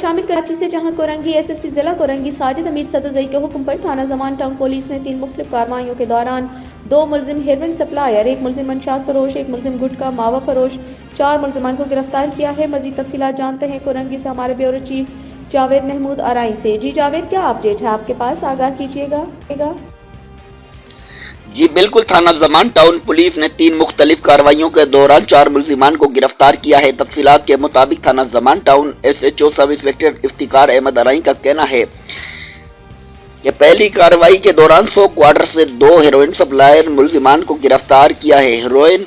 شامل کراچی سے، جہاں کورنگی SSP ضلع کورنگی ساجد امیر صدرزئی کے حکم پر تھانہ زمان ٹاؤن پولیس نے 3 مختلف کارروائیوں کے دوران 2 ملزم ہیروئن سپلائر، 1 ملزم منشیات فروش، 1 ملزم گٹکا ماوا فروش، 4 ملزمان کو گرفتار کیا ہے۔ مزید تفصیلات جانتے ہیں کورنگی سے ہمارے بیورو چیف جاوید محمود آرائی سے۔ جی جاوید، کیا اپڈیٹ ہے آپ کے پاس؟ آگاہ کیجیے گا۔ جی بالکل، تھانہ زمان ٹاؤن پولیس نے 3 مختلف کارروائیوں کے دوران 4 ملزمان کو گرفتار کیا ہے۔ تفصیلات کے مطابق تھانہ Zaman town SHO sub inspector Iftikhar Ahmed Arai کا کہنا ہے کہ پہلی کارروائی کے دوران 100 کوارٹر سے 2 ہیروئن سپلائر ملزمان کو گرفتار کیا ہے۔ ہیروئن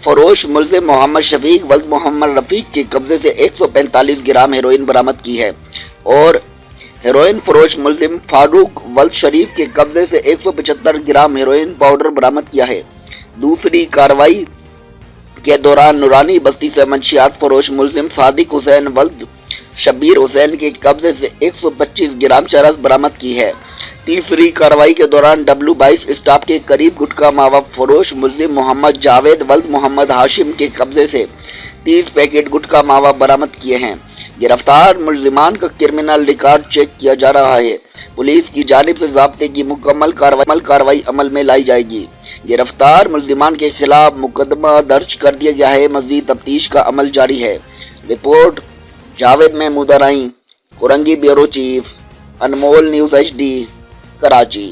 فروش ملزم محمد شفیق ولد محمد رفیق کے قبضے سے 145 گرام ہیروئن برآمد کی ہے اور ہیروئن فروش ملزم فاروق ولد شریف کے قبضے سے 175 گرام ہیروئن پاؤڈر برآمد کیا ہے۔ دوسری کارروائی کے دوران نورانی بستی سے منشیات فروش ملزم صادق حسین ولد شبیر حسین کے قبضے سے 125 گرام چرس برآمد کی ہے۔ تیسری کارروائی کے دوران W22 اسٹاپ کے قریب گٹکا ماوا فروش ملزم محمد جاوید ولد محمد ہاشم کے قبضے سے 30 پیکٹ گٹکا ماوا برآمد کیے ہیں۔ گرفتار ملزمان کا کرمنل ریکارڈ چیک کیا جا رہا ہے۔ پولیس کی جانب سے ضابطے کی مکمل کارروائی عمل میں لائی جائے گی۔ گرفتار ملزمان کے خلاف مقدمہ درج کر دیا گیا ہے۔ مزید تفتیش کا عمل جاری ہے۔ رپورٹ جاوید محمود آرائی، کورنگی بیورو چیف، انمول نیوز HD، کراچی۔